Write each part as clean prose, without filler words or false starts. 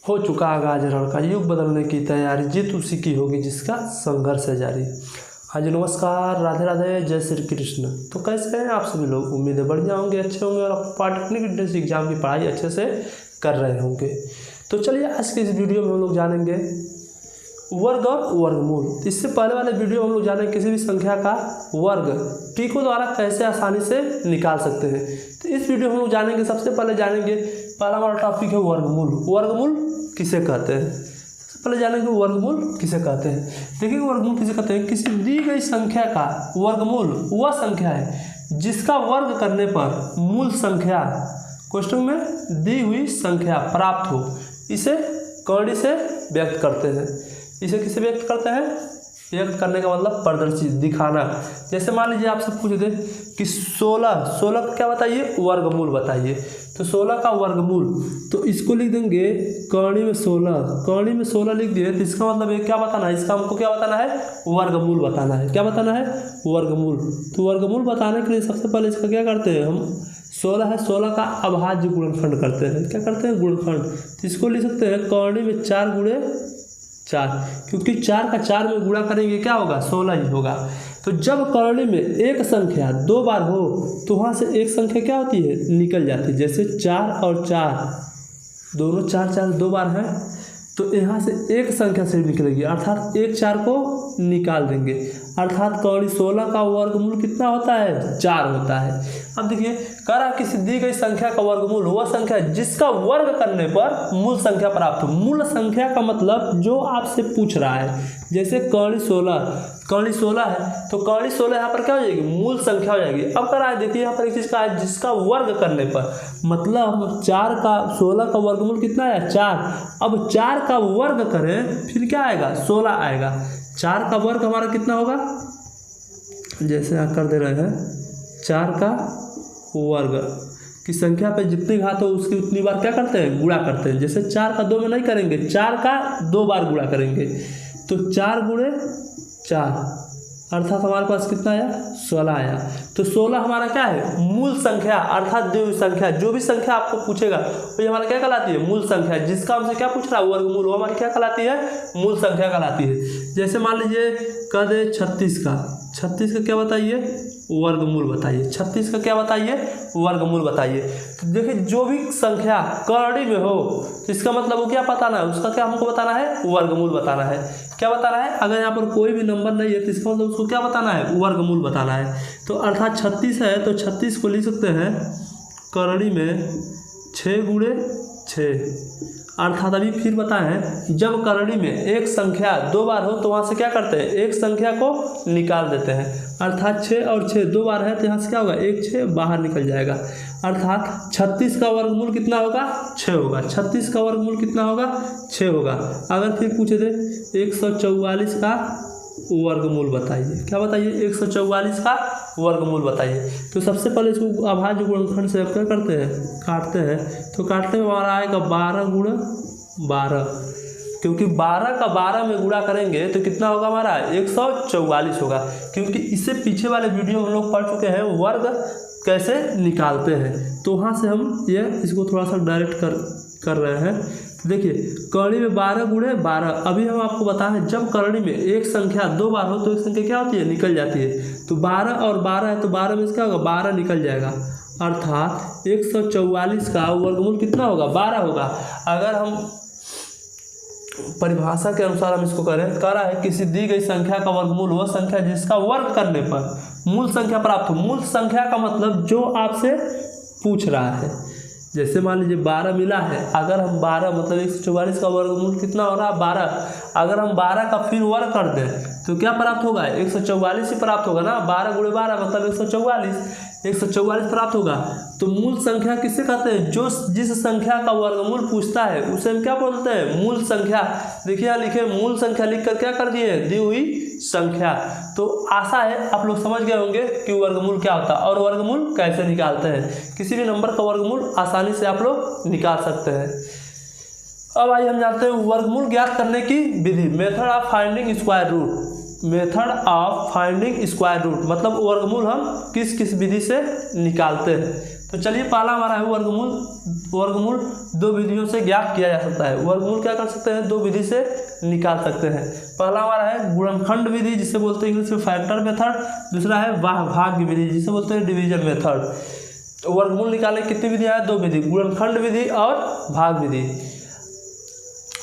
हो चुका आगाज रण का, युग बदलने की तैयारी, जीत उसी की होगी जिसका संघर्ष है जारी। हाँ जी नमस्कार, राधे राधे, जय श्री कृष्ण। तो कैसे हैं आप सभी लोग? उम्मीद है बढ़िया होंगे, अच्छे होंगे और आप पॉलिटेक्निक एंट्रेंस एग्जाम की पढ़ाई अच्छे से कर रहे होंगे। तो चलिए आज के इस वीडियो में हम लोग जानेंगे वर्ग और वर्गमूल। इससे पहले वाले वीडियो में हम लोग जानेंगे किसी भी संख्या का वर्ग पीको द्वारा कैसे आसानी से निकाल सकते हैं। तो इस वीडियो में हम लोग जानेंगे, सबसे पहले जानेंगे, पहला हमारा टॉपिक है वर्गमूल। वर्गमूल किसे कहते हैं? सबसे पहले जानेंगे वर्गमूल किसे कहते हैं। देखिए वर्गमूल किसे कहते हैं? किसी दी गई संख्या का वर्गमूल वह संख्या है जिसका वर्ग करने पर मूल संख्या क्वेश्चन में दी हुई संख्या प्राप्त हो। इसे कौड़ी से व्यक्त करते हैं। इसे किसे व्यक्त करते हैं? व्यक्त करने का मतलब प्रदर्शित, दिखाना। जैसे मान लीजिए आपसे पूछ दे कि 16 का क्या बताइए? वर्गमूल बताइए। तो 16 का वर्गमूल, तो इसको लिख देंगे कौड़ी में 16 लिख दिए। तो इसका मतलब ये क्या बताना है? इसका हमको क्या बताना है? वर्गमूल बताना है। क्या बताना है? वर्गमूल। तो वर्गमूल बताने के लिए सबसे पहले इसका क्या करते हैं हम? 16 है, 16 का अभाज्य गुणनखंड करते हैं। क्या करते हैं? गुणनखंड। तो इसको लिख सकते हैं कौड़ी में 4 गुणे 4, क्योंकि 4 का 4 में गुणा करेंगे क्या होगा? 16 ही होगा। तो जब कौड़ी में एक संख्या 2 बार हो तो वहाँ से एक संख्या क्या होती है? निकल जाती है। जैसे 4 और 4 दोनों 4 2 बार हैं, तो यहाँ से एक संख्या से निकलेगी, अर्थात एक 4 को निकाल देंगे। अर्थात कौड़ी 16 का वर्गमूल कितना होता है? 4 होता है। अब देखिए कह रहा किसी दी गई संख्या का वर्गमूल वह संख्या जिसका वर्ग करने पर मूल संख्या प्राप्त हो। मूल संख्या का मतलब जो आपसे पूछ रहा है, जैसे कौड़ी 16 है, तो कौड़ी 16 यहाँ पर क्या हो जाएगी? मूल संख्या हो जाएगी। अब कह रहा है, देखिए यहाँ पर एक चीज़ का है जिसका वर्ग करने पर, मतलब 16 का वर्गमूल कितना है? 4। अब 4 का वर्ग करें फिर क्या आएगा? 16 आएगा। 4 का वर्ग हमारा कितना होगा? जैसे यहाँ कर दे रहे हैं 4 का वर्ग की संख्या पे जितनी घात हो उसकी उतनी बार क्या करते हैं? गुणा करते हैं। जैसे 4 का 2 में नहीं करेंगे, 4 का 2 बार गुणा करेंगे। तो 4 गुणे 4 अर्थात हमारे पास कितना आया? 16 आया। तो 16 हमारा क्या है? मूल संख्या, अर्थात दी हुई संख्या। जो भी संख्या आपको पूछेगा वो हमारा क्या कहलाती है? मूल संख्या। जिसका हमसे क्या पूछ रहा है? वर्गमूल, वो हमारी क्या कहलाती है? मूल संख्या कहलाती है। जैसे मान लीजिए कह दे 36 का क्या बताइए? वर्गमूल बताइए। 36 का क्या बताइए? वर्गमूल बताइए। तो देखिए जो भी संख्या कौड़ी में हो तो इसका मतलब वो क्या बताना है? उसका क्या हमको बताना है? वर्गमूल बताना है। क्या बताना है? अगर यहाँ पर कोई भी नंबर नहीं है तो इसका मतलब उसको क्या बताना है? वर्गमूल बताना है। तो अर्थात 36 है तो 36 को लिख सकते हैं कौड़ी में 6 गुणे 6। अर्थात अभी फिर बताएं, जब कौड़ी में एक संख्या 2 बार हो तो वहाँ से क्या करते हैं? एक संख्या को निकाल देते हैं। अर्थात 6 और 6 2 बार है तो यहाँ से क्या होगा? एक 6 बाहर निकल जाएगा। अर्थात 36 का वर्गमूल कितना होगा? 6 होगा। 36 का वर्गमूल कितना होगा? 6 होगा। अगर फिर पूछे थे 144 का वर्गमूल बताइए। क्या बताइए? 144 का वर्गमूल बताइए। तो सबसे पहले इसको अभाज्य गुणनखंड से क्या करते हैं? काटते हैं। तो काटने में हमारा आएगा 12 गुणा 12, क्योंकि 12 का 12 में गुणा करेंगे तो कितना होगा हमारा? 144 होगा। क्योंकि इससे पीछे वाले वीडियो हम लोग पढ़ चुके हैं वर्ग कैसे निकालते हैं, तो वहाँ से हम इसको थोड़ा सा डायरेक्ट कर रहे हैं। देखिए कौड़ी में 12 गुणे 12। अभी हम आपको बताएं, जब कौड़ी में एक संख्या 2 बार हो तो एक संख्या क्या होती है? निकल जाती है। तो 12 और 12 है तो 12 में क्या होगा? 12 निकल जाएगा। अर्थात 144 का वर्गमूल कितना होगा? 12 होगा। अगर हम परिभाषा के अनुसार हम इसको करें, कह रहा है किसी दी गई संख्या का वर्गमूल वह संख्या जिसका वर्ग करने पर मूल संख्या प्राप्त हो। मूल संख्या का मतलब जो आपसे पूछ रहा है। जैसे मान लीजिए 12 मिला है, अगर हम 12 मतलब 144 का वर्गमूल कितना हो रहा है? 12। अगर हम 12 का फिर वर्ग कर दें तो क्या प्राप्त होगा? 144 ही प्राप्त होगा ना। 12 गुणे 12 मतलब 144 प्राप्त होगा। तो मूल संख्या किसे कहते हैं? जो जिस संख्या का वर्गमूल पूछता है उसे हम क्या बोलते हैं? मूल संख्या। देखिए यहाँ लिखे मूल संख्या लिख कर क्या कर दिए? दी हुई संख्या। तो आशा है आप लोग समझ गए होंगे कि वर्गमूल क्या होता है और वर्गमूल कैसे निकालते हैं। किसी भी नंबर का वर्गमूल आसानी से आप लोग निकाल सकते हैं। अब आइए हम जानते हैं वर्गमूल ज्ञात करने की विधि। Method of finding square root. Method of finding square root मतलब वर्गमूल हम किस किस विधि से निकालते हैं। तो चलिए पहला हमारा है वर्गमूल। वर्गमूल दो विधियों से ज्ञात किया जा सकता है। वर्गमूल क्या कर सकते हैं, दो विधि से निकाल सकते हैं। पहला हमारा है गुणनखंड विधि जिसे बोलते हैं इंग्लिश में फैक्टर मेथड। दूसरा है भाग्य विधि जिसे बोलते हैं डिवीजन मेथड। तो वर्गमूल निकालने की कितनी विधियाँ हैं, दो विधि, गुणनखंड विधि और भाग विधि।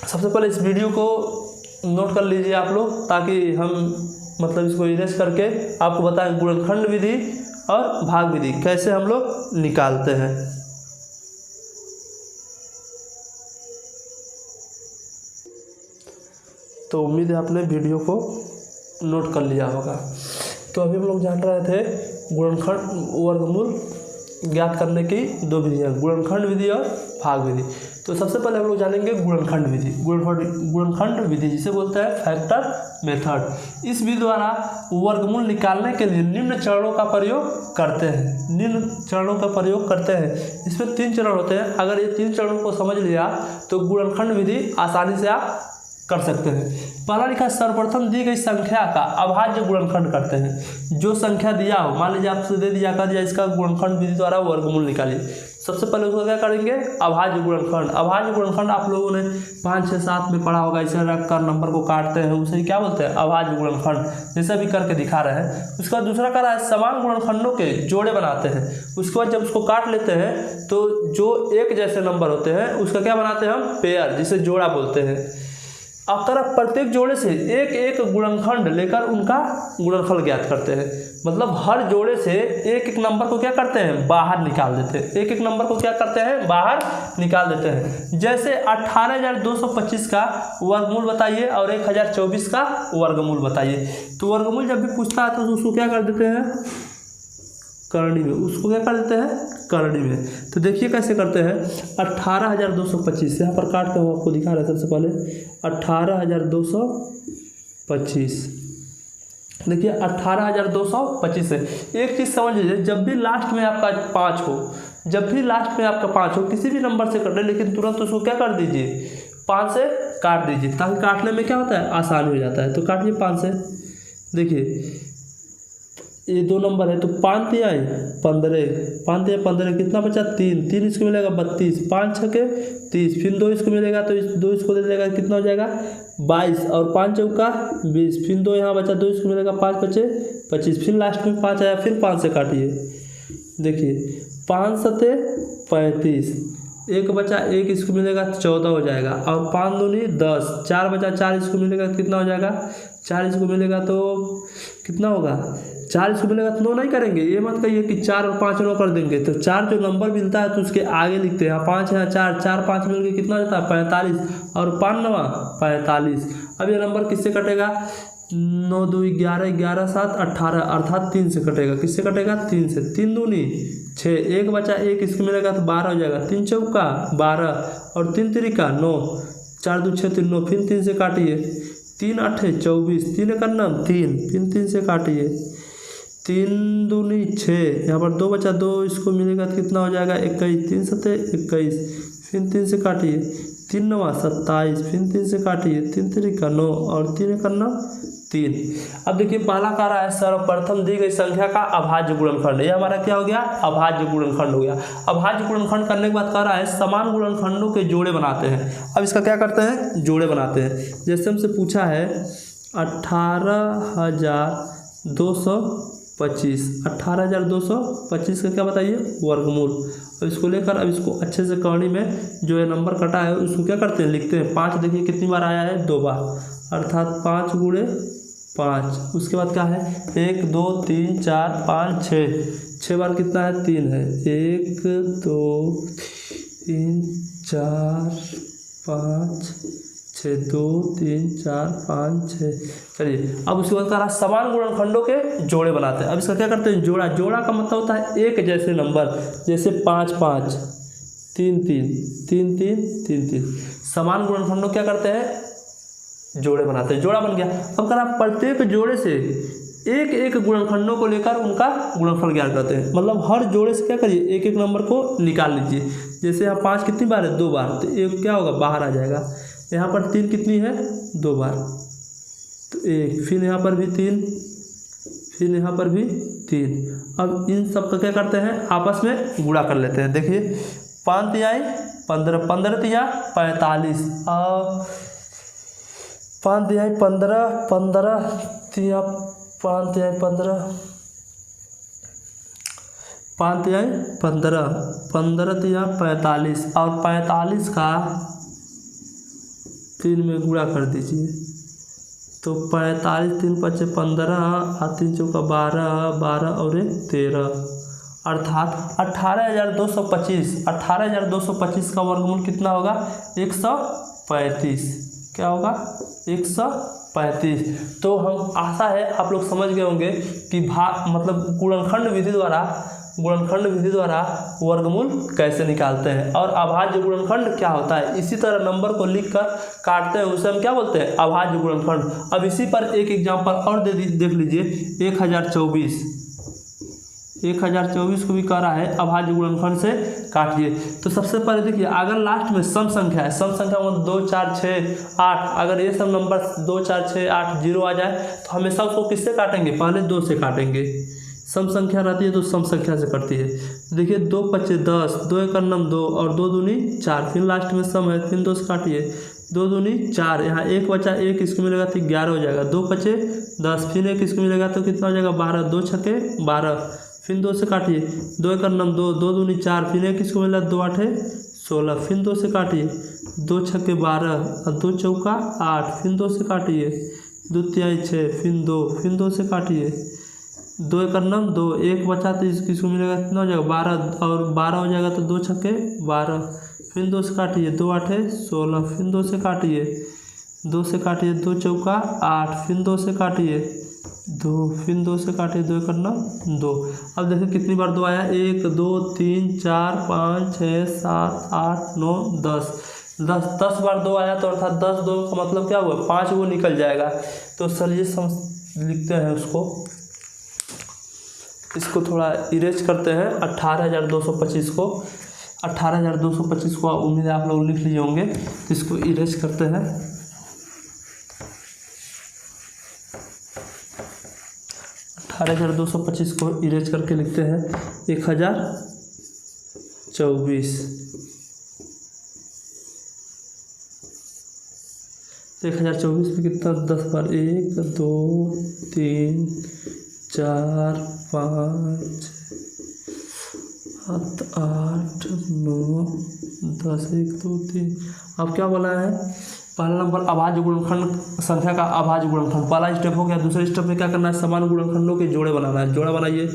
सबसे पहले इस वीडियो को नोट कर लीजिए आप लोग, ताकि हम मतलब इसको इरेज करके आपको बताएं गुणनखंड विधि और भाग विधि कैसे हम लोग निकालते हैं। तो उम्मीद है आपने वीडियो को नोट कर लिया होगा। तो अभी हम लोग जान रहे थे गुणनखंड वर्गमूल ज्ञात करने की दो विधियाँ, गुणनखंड विधि और भाग विधि। तो सबसे पहले हम लोग जानेंगे गुणनखंड विधि। गुणनखंड विधि जिसे बोलते हैं फैक्टर मेथड। इस विधि द्वारा वर्गमूल निकालने के लिए निम्न चरणों का प्रयोग करते हैं। निम्न चरणों का प्रयोग करते हैं। इसमें 3 चरण होते हैं। अगर ये 3 चरणों को समझ लिया तो गुणनखंड विधि आसानी से आप कर सकते हैं। पहला लिखा है सर्वप्रथम दी गई संख्या का अभाज्य गुणनखंड करते हैं। जो संख्या दिया हो, मान लीजिए आपसे दे दिया, कह दिया इसका गुणनखंड विधि द्वारा वर्गमूल निकालिए। सबसे पहले उसको क्या करेंगे, अभाज्य गुणनखंड। अभाज्य गुणनखंड आप लोगों ने 5, 6, 7 में पढ़ा होगा। इसे रख कर नंबर को काटते हैं, उसे क्या बोलते हैं, अभाज्य गुणनखंड, जैसे भी करके दिखा रहे हैं। उसका दूसरा करा है समान गुणनखंडों के जोड़े बनाते हैं। उसके बाद जब उसको काट लेते हैं तो जो एक जैसे नंबर होते हैं उसका क्या बनाते हैं हम, पेयर, जिसे जोड़ा बोलते हैं। अब तरफ प्रत्येक जोड़े से एक एक गुणनखंड लेकर उनका गुणनफल ज्ञात करते हैं। मतलब हर जोड़े से एक एक नंबर को क्या करते हैं, बाहर निकाल देते हैं। एक एक नंबर को क्या करते हैं, बाहर निकाल देते हैं। जैसे 18,225 का वर्गमूल बताइए और 1024 का वर्गमूल बताइए। तो वर्गमूल जब भी पूछता है तो उसको क्या कर देते हैं, करणी में। उसको क्या कर देते हैं, करणी में। तो देखिए कैसे करते हैं, 18,225 यहाँ पर काट के हम आपको दिखा रहे हैं। सबसे पहले 18,225, देखिए 18,225 है। एक चीज़ समझ लीजिए, जब भी लास्ट में आपका 5 हो, जब भी लास्ट में आपका 5 हो, किसी भी नंबर से कर ले, लेकिन तुरंत उसको क्या कर दीजिए, 5 से काट दीजिए, ताकि काटने में क्या होता है, आसानी हो जाता है। तो काटिए 5 से। देखिए ये 2 नंबर है तो 5 दिया है 15, 5 दिया 15, कितना बचा 3, 3 इसको मिलेगा 32, 5 छके 30, फिर 2 इसको मिलेगा तो 2 इसको दे देगा, कितना हो जाएगा 22, और 5 चौका 20, फिर 2 यहाँ बचा, 2 इसको मिलेगा, 5 बचे 25, फिर लास्ट में 5 आया, फिर 5 से काटिए। देखिए 5 सते 35, 1 बचा, 1 इसको मिलेगा 14 हो जाएगा, और 5 दूनी 10, 4 बचा, 4 इसको मिलेगा, कितना हो जाएगा 4 इसको मिलेगा तो कितना होगा 4 इसको मिलेगा तो 9 नहीं करेंगे। ये मत कहिए कि 4 और 5 9 कर देंगे। तो 4 जो नंबर मिलता है तो उसके आगे लिखते हैं, 5 है 4, 4 5 मिल के कितना होता है 45, और 5 9 45। अब ये नंबर किससे कटेगा, 9 2 11, 11 7 18, अर्थात 3 से कटेगा। किससे कटेगा, 3 से। 3 दूनी 6, 1 बचा, 1 इसको मिलेगा तो 12 हो जाएगा, 3 चौका 12, और 3 तिरिका 9, 4 2 6 3 9, फिर 3 से काटिए, 3 8 24, 3 एक 9 3, फिर 3 से काटिए, 3 दूनी 6, यहाँ पर 2 बचा, 2 इसको मिलेगा तो कितना हो जाएगा 21, 3 सते 21, फिर 3 से काटिए, 3 9 27, फिर 3 से काटिए, 3 तिरिका 9, और 3 एक 9 3। अब देखिए पहला कह रहा है सर्वप्रथम दी गई संख्या का अभाज्य गुणनखंड। ये हमारा क्या हो गया, अभाज्य गुणनखंड हो गया। अभाज्य गुणनखंड करने के बाद कह रहा है समान गुणनखंडों के जोड़े बनाते हैं। अब इसका क्या करते हैं, जोड़े बनाते हैं। जैसे हमसे पूछा है 18,225, 18,225 का क्या बताइए, वर्गमूल। अब इसको लेकर अब इसको अच्छे से करनी में जो ये नंबर कटा है उसको क्या करते हैं, लिखते हैं। 5 देखिए कितनी बार आया है, 2 बार, अर्थात 5 गुणे 5। उसके बाद क्या है, 1 2 3 4 5 6 बार कितना है, 3 है, 1 2 3 4 5 6, 2 3 4 5 6। चलिए अब उसके बाद कहा समान गुणनखंडों के जोड़े बनाते हैं। अब इसका क्या करते हैं, जोड़ा। जोड़ा का मतलब होता है एक जैसे नंबर, जैसे 5 5 3 3 3 3 3 3। समान गुणनखंडों क्या करते हैं, जोड़े बनाते हैं। जोड़ा बन गया। अब कहा प्रत्येक जोड़े से एक एक गुणनखंडों को लेकर उनका गुणनफल ज्ञात करते हैं। मतलब हर जोड़े से क्या करिए, एक एक नंबर को निकाल लीजिए। जैसे यहाँ 5 कितनी बार है, 2 बार, तो एक क्या होगा, बाहर आ जाएगा। यहाँ पर 3 कितनी है, 2 बार, तो 1, फिर यहाँ पर भी 3, फिर यहाँ पर भी 3। अब इन सब का क्या करते हैं, आपस में गुणा कर लेते हैं। देखिए 5 तिहाई 15, 15 तिया 45 और 5 तिहाई 15, 15 तिया 5 तिहाई 15, 5 तिहाई 15, 15 तिया 45 और 45 का 3 में गुणा कर दीजिए तो 45 3 5 15 और 3 चौका 12, 12 और 13 अर्थात 18,225। 18,225 का वर्गमूल कितना होगा, 135। क्या होगा, 135। तो हम आशा है आप लोग समझ गए होंगे कि मतलब गुणनखंड विधि द्वारा वर्गमूल कैसे निकालते हैं। और अभाज्य गुणनखंड क्या होता है, इसी तरह नंबर को लिखकर काटते हैं, उसे हम क्या बोलते हैं, अभाज्य गुणनखंड। अब इसी पर एक एग्जांपल और देख लीजिए, 1024 को भी कह रहा है अभाज्य गुणनखंड से काटिए। तो सबसे पहले देखिए, अगर लास्ट में सम संख्या है, सम संख्या मतलब 2 4 6 8, अगर ये सब नंबर 2 4 6 8 0 आ जाए तो हमेशा उसको किससे काटेंगे, पहले 2 से काटेंगे। सम संख्या रहती है तो सम संख्या से कटती है। देखिए 2 5 10, 2 1 9 2 और 2 दूनी 4, फिर लास्ट में सम है, फिर 2 से काटिए, 2 दूनी 4, यहाँ 1 बचा 1 इसको मिलेगा तो 11 हो जाएगा, 2 5 10, फिर 1 इसको मिलेगा तो कितना हो जाएगा 12, 2 6 12, फिर 2 से काटिए, 2 1 9 2, 2 दूनी 4, फिर 1 इसको मिला 2 8 16, फिर 2 से काटिए, 2 6 12 और 2 चौका 8, फिर 2 से काटिए, 2 तिहाई 6, फिर 2 से काटिए, 2 1 9 2, 1 बचा तो इसको मिलेगा कितना हो जाएगा 12 और 12 हो जाएगा तो 2 6 12, फिर 2 से काटिए, 2 8 16, फिर 2 से काटिए, 2 से काटिए, 2 चौका 8, फिर 2 से काटिए 2, फिर 2 से काटिए, 2 1 9 2। अब देखिए कितनी बार 2 आया, 1 2 3 4 5 6 7 8 9 10, 10 बार 2 आया तो अर्थात 10 2 का मतलब क्या हुआ, 5 वो निकल जाएगा। तो चलिए लिखते हैं इसको थोड़ा इरेज करते हैं। 18,225 को 18,225 को उम्मीद है आप लोग लिख लिए होंगे, तो इसको इरेज करते हैं। 18,225 को इरेज करके लिखते हैं 1024। 1024 में कितना, 10 बार 1 2 3 4 5 7 8 9 10 1 2 3। अब क्या बोला है, पहला नंबर अभाज्य गुणनखंड संख्या का अभाज्य गुणनखंड, पहला स्टेप हो गया। दूसरे स्टेप में क्या करना है, समान गुणनखंडों के जोड़े बनाना है। जोड़ा बनाइए,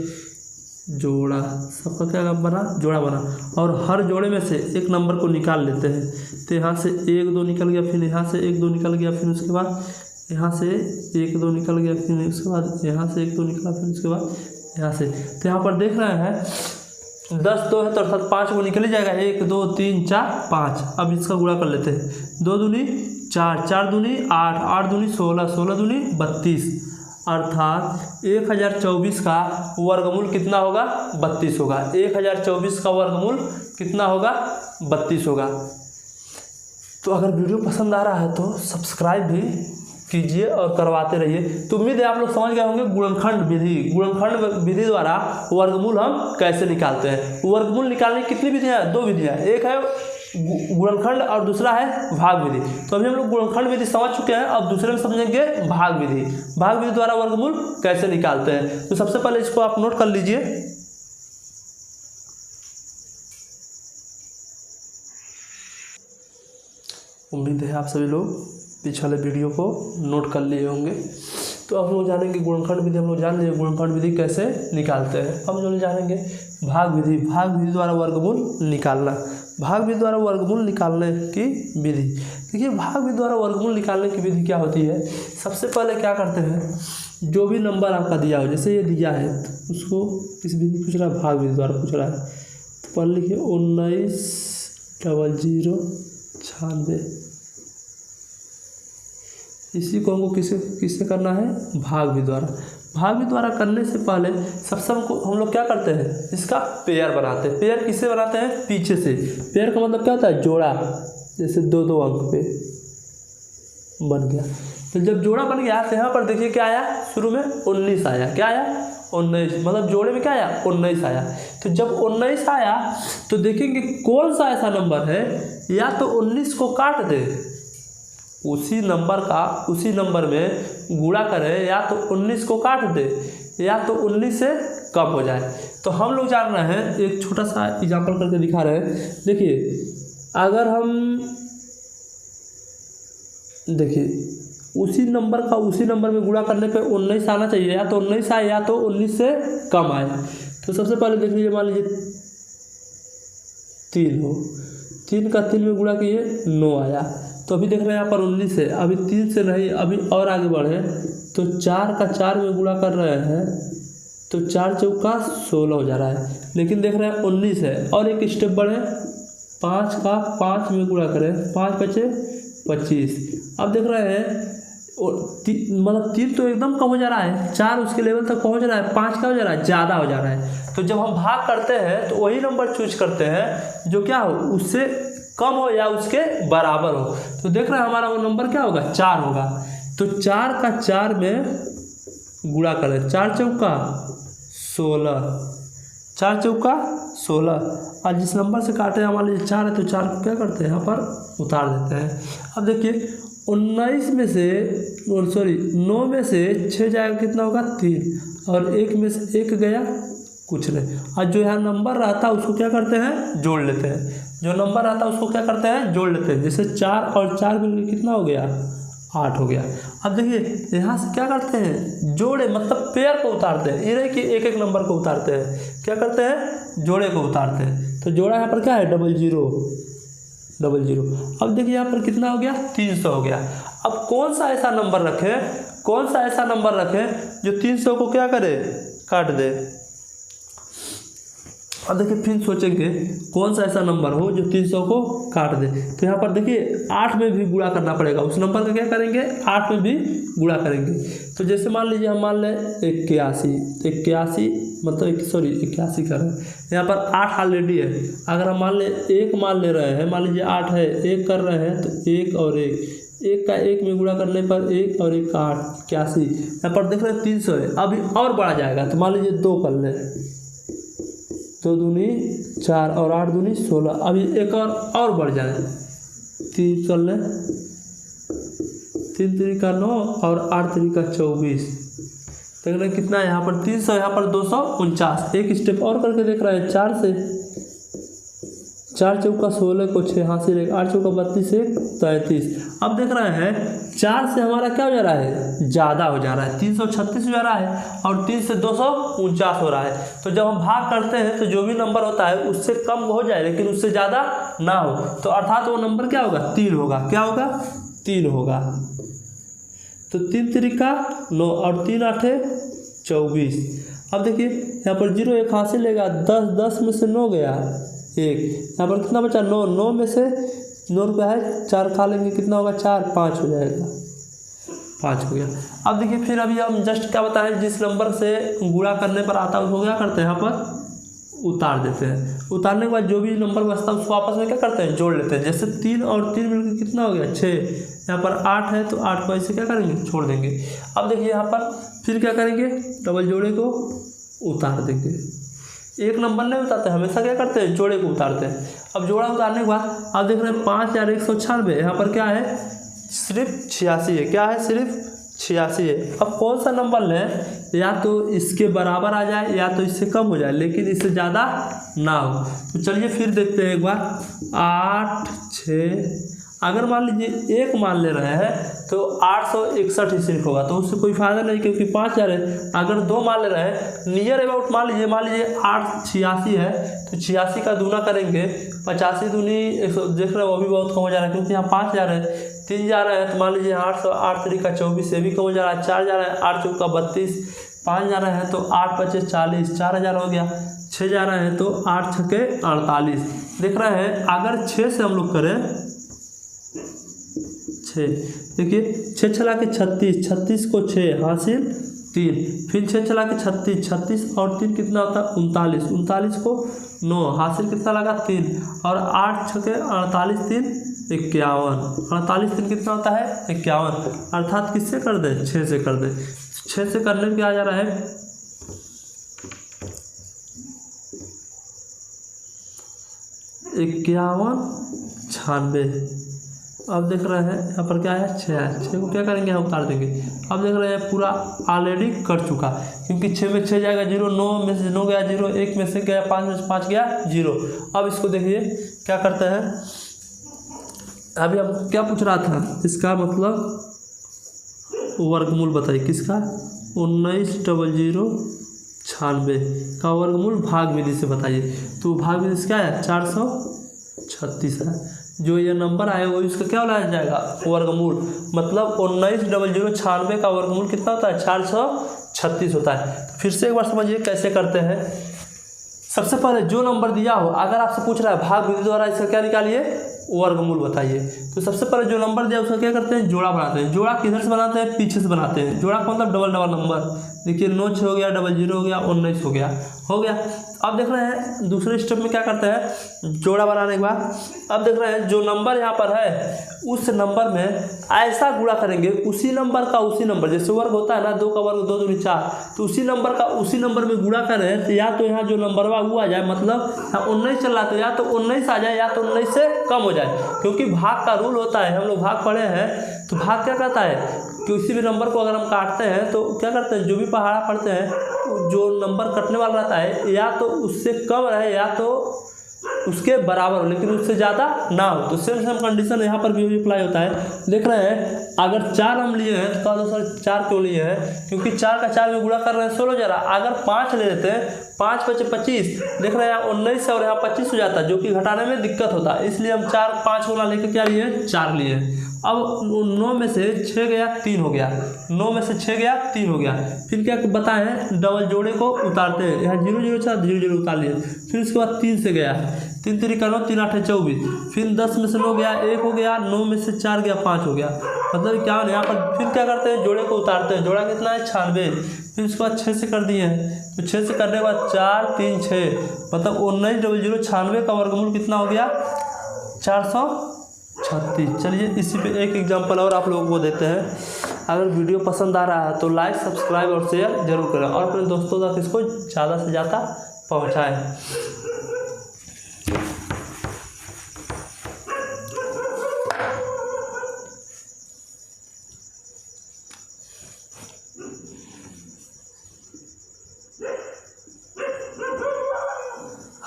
जोड़ा सबका क्या बना, जोड़ा बना, और हर जोड़े में से एक नंबर को निकाल लेते हैं। तो यहाँ से 1 2 निकल गया, फिर यहाँ से 1 2 निकल गया, फिर उसके बाद यहाँ से 1 2 निकल गया, फिर उसके बाद यहाँ से 1 2 निकला, फिर उसके बाद यहाँ से। तो यहाँ पर देख रहे हैं 10 2 है तो अर्थात 5 वो निकल ही जाएगा, 1 2 3 4 5। अब इसका गुणा कर लेते हैं, 2 दूनी 4, 4 दूनी 8, 8 दूनी 16, 16 दूनी 32, अर्थात 1024 का वर्गमूल कितना होगा, 32 होगा। 1024 का वर्गमूल कितना होगा, 32 होगा। तो अगर वीडियो पसंद आ रहा है तो सब्सक्राइब भी कीजिए और करवाते रहिए। तो उम्मीद है आप लोग समझ गए होंगे गुणनखंड विधि द्वारा वर्गमूल हम कैसे निकालते हैं। वर्गमूल निकालने की कितनी विधियाँ हैं, 2 विधियाँ, एक है गुणनखंड और दूसरा है भाग विधि। तो अभी हम लोग गुणनखंड विधि समझ चुके हैं, अब दूसरे में समझेंगे भाग विधि। भाग विधि द्वारा वर्गमूल कैसे निकालते हैं। तो सबसे पहले इसको आप नोट कर लीजिए। उम्मीद है आप सभी लोग पिछले वीडियो को नोट कर लिए होंगे। तो अब हम लोग जानेंगे गुणनखंड विधि, हम लोग जान लिए गुणनखंड विधि कैसे निकालते हैं। अब हम लोग जानेंगे भाग विधि, भाग विधि द्वारा वर्गमूल निकालना। भाग विधि द्वारा वर्गमूल निकालने की विधि, देखिए भाग विधि द्वारा वर्गमूल निकालने की विधि क्या होती है। सबसे पहले क्या करते हैं, जो भी नंबर आपका दिया हो, जैसे ये दिया है तो उसको इस विधि पूछ रहा है, भाग विधि द्वारा पूछ रहा है, तो पढ़ लिखिए 19,0096। इसी को हमको किससे करना है, भाग विधि द्वारा। भाग विधि द्वारा करने से पहले सबसे हम लोग क्या करते हैं, इसका पेयर बनाते हैं। पेयर किससे बनाते हैं, पीछे से। पेयर का मतलब क्या होता है, जोड़ा। जैसे 2 अंक पे बन गया, तो जब जोड़ा बन गया तो यहाँ पर देखिए क्या आया, शुरू में 19 आया। क्या आया, 19, मतलब जोड़े में क्या आया 19 आया। तो जब 19 आया तो देखेंगे कौन सा ऐसा नंबर है या तो 19 को काट दे, उसी नंबर में गुणा करे, या तो 19 को काट दे या तो 19 से कम हो जाए। तो हम लोग जान रहे हैं, एक छोटा सा एग्जाम्पल करके दिखा रहे हैं। देखिए अगर हम उसी नंबर में गुणा करने पे 19 आना चाहिए, या तो 19 आए या तो 19 से कम आए। तो सबसे पहले देख लीजिए, मान लीजिए 3 हो, 3 का 3 में गुणा किए 9 आया। तो अभी देख रहे हैं यहाँ पर 19 है, अभी 3 से नहीं, अभी और आगे बढ़े तो 4 का 4 में गुणा कर रहे हैं तो 4 चौका 16 हो जा रहा है। लेकिन देख रहे हैं 19 है, और एक स्टेप बढ़े 5 का 5 में गुणा करें, 5 बचे 25। अब देख रहे हैं मतलब 3 तो एकदम कम हो जा रहा है, 4 उसके लेवल तक पहुंच रहा है, 5 क्या हो जा रहा है, ज़्यादा हो जा रहा है। तो जब हम भाग करते हैं तो वही नंबर चूज करते हैं जो क्या हो, उससे कम हो या उसके बराबर हो। तो देख रहे हैं हमारा वो नंबर क्या होगा, 4 होगा। तो 4 का 4 में गुणा करें, 4 चौका 16, 4 चौका 16। और जिस नंबर से काटे हमारे लिए 4 है तो 4 को क्या करते हैं, यहाँ पर उतार देते हैं। अब देखिए 9 में से 6 जाएगा, कितना होगा 3, और 1 में से 1 गया, कुछ नहीं। और जो यहाँ नंबर रहता है उसको क्या करते हैं, जोड़ लेते हैं। जो नंबर रहता है उसको क्या करते हैं, जोड़ लेते हैं। जैसे 4 और 4 मिलकर कितना हो गया, 8 हो गया। अब देखिए यहाँ से क्या करते हैं, जोड़े मतलब पेयर को उतारते हैं, ये नहीं कि एक एक नंबर को उतारते हैं, क्या करते हैं, जोड़े को उतारते हैं। तो जोड़ा यहाँ पर क्या है, 00। अब देखिए यहाँ पर कितना हो गया, 300 हो गया। अब कौन सा ऐसा नंबर रखें जो 300 को क्या करे, काट दे। अब देखिए फिर सोचेंगे कौन सा ऐसा नंबर हो जो 300 को काट दे। तो यहाँ पर देखिए 8 में भी गुणा करना पड़ेगा, उस नंबर का क्या करेंगे, 8 में भी गुणा करेंगे। तो जैसे मान लीजिए हम मान लें 81 मतलब 81 कर रहे हैं, यहाँ पर 8 ऑलरेडी है। अगर हम मान लें 1 मान ले रहे हैं, मान लीजिए 8 है, 1 कर रहे हैं तो 1 और 1 का 1 में गुणा करने पर 1 और 1 का 8, 81। यहाँ पर देख रहे हैं 300 है, अभी और बढ़ा जाएगा। तो मान लीजिए 2 कर लें, 2 दूनी 4 और 8 दूनी 16। अभी एक और बढ़ जाए, 3 कर लें, 3 3 का 9 और 8 3 का 24। देख रहे हैं कितना है यहाँ पर 300, यहाँ पर 249। एक स्टेप और करके देख रहे हैं, 4 से 4 चौका 16 को 6 हासिल, 8 चौका 32 से 33। अब देख रहे हैं 4 से हमारा क्या हो जा रहा है, ज़्यादा हो जा रहा है, 336 हो जा रहा है, और 3 से 249 हो रहा है। तो जब हम भाग करते हैं तो जो भी नंबर होता है उससे कम हो जाए लेकिन उससे ज़्यादा ना हो, तो अर्थात वो नंबर क्या होगा, 3 होगा। क्या होगा, 3 होगा। तो 3 3 9 और 3 8 24। अब देखिए यहाँ पर 0 1 हासिल लेगा, 10 में से 9 गया 1, यहाँ पर कितना बचा, 9 में से 9 रुपया है, 4 खा लेंगे, कितना होगा 4, 5 हो जाएगा, 5 हो गया। अब देखिए फिर अभी हम जस्ट क्या बताएं, जिस नंबर से गुणा करने पर आता है उसको क्या करते हैं, यहाँ पर उतार देते हैं। उतारने के बाद जो भी नंबर बचता है उसको आपस में क्या करते हैं, जोड़ लेते हैं। जैसे 3 और 3 मिलकर कितना हो गया 6, यहाँ पर 8 है तो 8 को ऐसे क्या करेंगे, छोड़ देंगे। अब देखिए यहाँ पर फिर क्या करेंगे, डबल जोड़े को उतार देंगे। एक नंबर नहीं उतारते, हमेशा क्या करते हैं, जोड़े को उतारते हैं। अब जोड़ा उतारने के बाद अब देख रहे हैं 5196, यहाँ पर क्या है, सिर्फ 86 है। क्या है, सिर्फ 86 है। अब कौन सा नंबर लें, या तो इसके बराबर आ जाए या तो इससे कम हो जाए, लेकिन इससे ज़्यादा ना हो। तो चलिए फिर देखते हैं एक बार, 8 6, अगर मान लीजिए 1 मान ले रहे हैं तो 861 ही सिर्फ होगा, तो उससे कोई फ़ायदा नहीं क्योंकि 5000 है। अगर 2 मान ले रहे हैं, नियर अबाउट मान लीजिए 8 86 है तो 86 का दूना करेंगे, 85 दूनी 100, देख रहे हैं वो भी बहुत कम हो जा रहा है क्योंकि यहाँ 5000 है। 3 जा रहे हैं तो मान लीजिए 800, 8 3 का 24 से भी कम हो जा रहा है। 4 जा रहे हैं, 8 चौका 32, 5 जा रहे हैं तो 8 5 40, 4000 हो गया। 6 जा रहे हैं तो 8 6 48। देख रहे हैं अगर 6 से हम लोग करें, 6 देखिए 6 चला के 36, 36 को 6 हासिल 3, फिर 6 चला के 36, 36 और 3 कितना होता है 39, 39 को 9 हासिल कितना लगा 3, और 8 6 48 3 51, 48 3 कितना होता है 51। अर्थात किससे कर दे, 6 से कर दे। 6 से करने पे आ जा रहा है 5196। अब देख रहे हैं यहाँ पर क्या है, 6 है, 6 को क्या करेंगे हम उतार देंगे। अब देख रहे हैं पूरा ऑलरेडी कर चुका, क्योंकि 6 में 6 जाएगा 0, 9 में से 9 गया 0, 1 में से गया 5 में से 5 गया 0। अब इसको देखिए क्या करते हैं, अभी हम क्या पूछ रहा था, इसका मतलब वर्गमूल बताइए किसका, 19,0096 का वर्गमूल भाग विधि से बताइए। तो भाग विधि से क्या है, 436 है। जो ये नंबर आए वो इसका क्या लाया जाएगा, वर्गमूल। मतलब 19,0096 का वर्गमूल कितना होता है, 436 होता है। फिर से एक बार समझिए कैसे करते हैं। सबसे पहले जो नंबर दिया हो, अगर आपसे पूछ रहा है भाग विधि द्वारा इसका क्या निकालिए, वर्गमूल बताइए। तो सबसे पहले जो नंबर दिया उसका क्या करते हैं, जोड़ा बनाते हैं। जोड़ा किधर से बनाते हैं, पीछे से बनाते हैं। जोड़ा का मतलब डबल डबल नंबर। देखिए 9 6 हो गया, 00 हो गया, 19 हो गया, हो गया। अब देख रहे हैं दूसरे स्टेप में क्या करते हैं, जोड़ा बनाने के बाद अब देख रहे हैं जो नंबर यहाँ पर है उस नंबर में ऐसा गुणा करेंगे, उसी नंबर का उसी नंबर, जैसे वर्ग होता है ना, 2 का वर्ग 2 दूनी 4, तो उसी नंबर का उसी नंबर में गुणा करें तो या तो यहाँ जो नंबर वो आ जाए, मतलब 19 चल रहा है तो या तो 19 आ जाए या तो 19 से कम हो जाए, क्योंकि भाग का रूल होता है। हम लोग भाग पढ़े हैं तो भाग क्या कहता है, किसी भी नंबर को अगर हम काटते हैं तो क्या करते हैं, जो भी पहाड़ा पढ़ते हैं, जो नंबर कटने वाला रहता है या तो उससे कम रहे या तो उसके बराबर हो, लेकिन उससे ज़्यादा ना हो। तो सेम कंडीशन यहाँ पर भी अप्लाई होता है। देख रहे हैं अगर 4 हम लिए हैं तो सर 4 क्यों लिए हैं, क्योंकि 4 का 4 में गुणा कर रहे हैं 16 जरा। अगर 5 ले लेते हैं, 5 × 5 = 25, देख रहे हैं 19 और यहाँ 25 हो जाता है, जो कि घटाने में दिक्कत होता है, इसलिए हम 4 5 गुना लेकर क्या लिए, 4 लिए। अब 9 में से 6 गया 3 हो गया, 9 में से 6 गया 3 हो गया। फिर क्या बताएं, डबल जोड़े को उतारते हैं, यहाँ 0 0 था 0 0 उतार लिए। फिर उसके बाद 3 से गया, 3 3 9, 3 8 24। फिर 10 में से 9 गया 1 हो गया, 9 में से 4 गया 5 हो गया। मतलब क्या यहाँ पर फिर क्या करते हैं, जोड़े को उतारते हैं। जोड़ा कितना है, 96। फिर उसके बाद 6 से कर दिए हैं, तो 6 से करने के बाद 4 3 6, मतलब 19,0096 का वर्गमूल कितना हो गया, 436। चलिए इसी पे एक एग्जांपल और आप लोगों को देते हैं। अगर वीडियो पसंद आ रहा है तो लाइक सब्सक्राइब और शेयर जरूर करें और अपने दोस्तों तक इसको ज़्यादा से ज़्यादा पहुँचाएँ।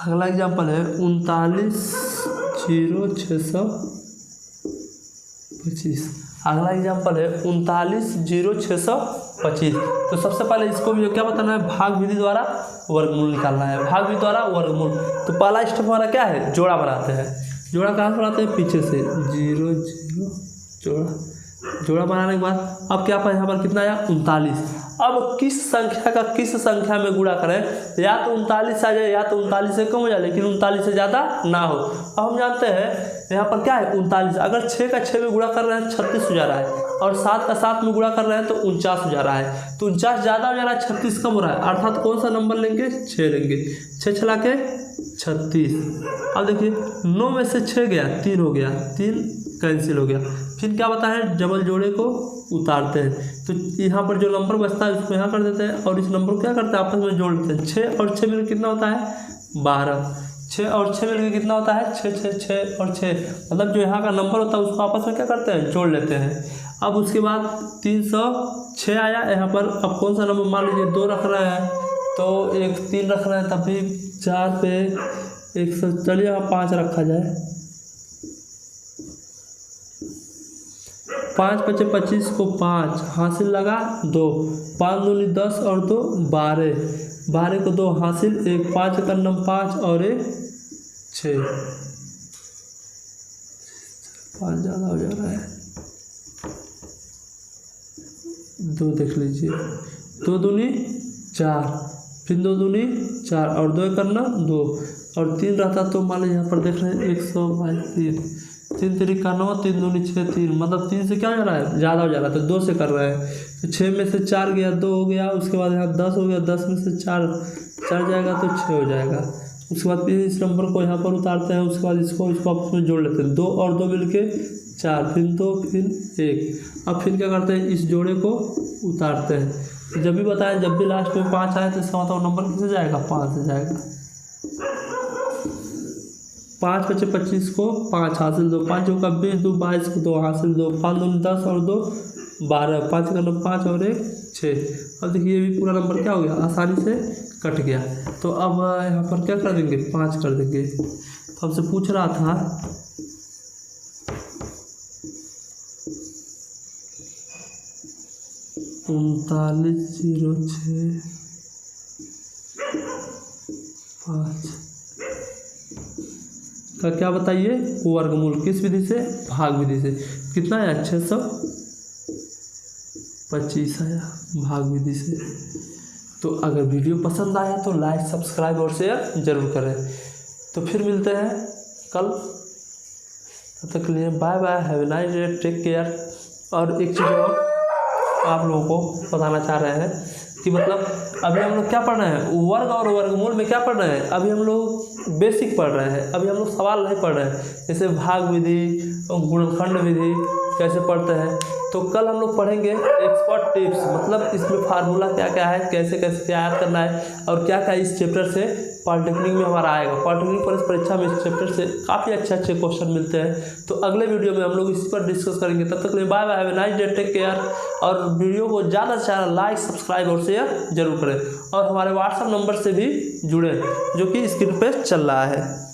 अगला एग्जांपल है 39,0625। अगला एग्जांपल है 39,0625। तो सबसे पहले इसको भी क्या बताना है, भाग विधि द्वारा वर्गमूल निकालना है। भाग विधि द्वारा वर्गमूल, तो पहला स्टेप हमारा क्या है, जोड़ा बनाते हैं। जोड़ा कहाँ से बनाते हैं, पीछे से 0 0 जोड़ा। जोड़ा बनाने के बाद अब क्या पाए, यहाँ पर कितना आया, 39। अब किस संख्या का किस संख्या में गुणा करें, या तो 39 आ जाए या तो 39 से कम हो जाए, लेकिन 39 से ज़्यादा ना हो। अब हम जानते हैं यहाँ पर क्या है, 39। अगर 6 का 6 में गुणा कर रहे हैं 36 हो जा रहा है, और 7 का 7 में गुणा कर रहे हैं तो 49 हो जा रहा है। तो 49 ज़्यादा हो जा रहा है, 36 कम हो रहा है, अर्थात कौन सा नंबर लेंगे, 6 लेंगे। 6 छला के 36। अब देखिए 9 में से 6 गया 3 हो गया, 3 कैंसिल हो गया। फिर क्या बताएं, डबल जोड़े को उतारते हैं। तो यहाँ पर जो नंबर बचता है उसको यहाँ कर देते हैं और इस नंबर को क्या करते हैं, आपस में जोड़ देते हैं। 6 और 6 मिलकर कितना होता है, 12। 6 और 6 मिलकर कितना होता है, 6 6 6 और 6, मतलब जो यहाँ का नंबर होता है उसको आपस में क्या करते हैं, जोड़ लेते हैं। अब उसके बाद 306 आया यहाँ पर। अब कौन सा नंबर, मान लीजिए 2 रख रहे हैं तो एक 3 रख रहे हैं, तब भी 4 पे 100, चलिए यहाँ 5 रखा जाए। 5 × 5 = 25 को 5 हासिल लगा 2, 5 दूनी 10 और 2 12, 12 को 2 हासिल 1, 5 का नम 5 और 1 6, 5 ज़्यादा हो जा रहा है, 2 देख लीजिए, 2 दूनी 4, फिर 2 दूनी 4 और 2 करना 2 और 3 रहता तो मान लीजिए यहाँ पर देख रहे हैं 122, 3 3 का 9, 3 दूनी 6 3, मतलब 3 से क्या हो जा रहा है, ज़्यादा हो जा रहा है, तो 2 से कर रहे हैं। तो 6 में से 4 गया 2 हो गया, उसके बाद यहाँ 10 हो गया, 10 में से 4 जाएगा तो 6 हो जाएगा। उसके बाद फिर इस नंबर को यहाँ पर उतारते हैं, उसके बाद इसको आपस में जोड़ लेते हैं, 2 और 2 मिल के 4, फिर 2 फिर 1। अब फिर क्या करते हैं, इस जोड़े को उतारते हैं। जब भी बताएं, जब भी लास्ट में 5 आए तो इसका मतलब नंबर किससे जाएगा, 5 से जाएगा। 5 बचे 25 को 5 हासिल 2, 5 का 20, 2 22 को 2 हासिल 2, 5 दूनी 10 और 2 12, 5 का 9 5 और 1 6। अब देखिए ये भी पूरा नंबर क्या हो गया, आसानी से कट गया। तो अब यहाँ पर क्या कर देंगे, 5 कर देंगे। तो हमसे पूछ रहा था 3906 5 का क्या बताइए, वर्गमूल किस विधि से, भाग विधि से। कितना है, 625 आया भाग विधि से। तो अगर वीडियो पसंद आया तो लाइक सब्सक्राइब और शेयर जरूर करें। तो फिर मिलते हैं कल, तब तक के लिए bye bye, have a nice day, take care. और एक चीज़ और आप लोगों को बताना चाह रहे हैं कि मतलब अभी हम लोग क्या पढ़ रहे हैं, वर्ग और वर्गमूल में क्या पढ़ रहे हैं, अभी हम लोग बेसिक पढ़ रहे हैं, अभी हम लोग सवाल नहीं पढ़ रहे हैं। जैसे भाग विधि, गुणनखंड विधि कैसे पढ़ते हैं, तो कल हम लोग पढ़ेंगे एक्सपर्ट टिप्स, मतलब इसमें फार्मूला क्या क्या है, कैसे कैसे क्या याद करना है, और क्या क्या इस चैप्टर से पॉलिटेक्निक में हमारा आएगा। पॉलिटेक्निक पुलिस परीक्षा में इस चैप्टर से काफ़ी अच्छे अच्छे क्वेश्चन मिलते हैं। तो अगले वीडियो में हम लोग इसी पर डिस्कस करेंगे। तब तक के लिए bye bye, have a nice day, take care. और वीडियो को ज़्यादा से ज़्यादा लाइक सब्सक्राइब और शेयर जरूर करें, और हमारे व्हाट्सएप नंबर से भी जुड़ें जो कि स्क्रीन पर चल रहा है।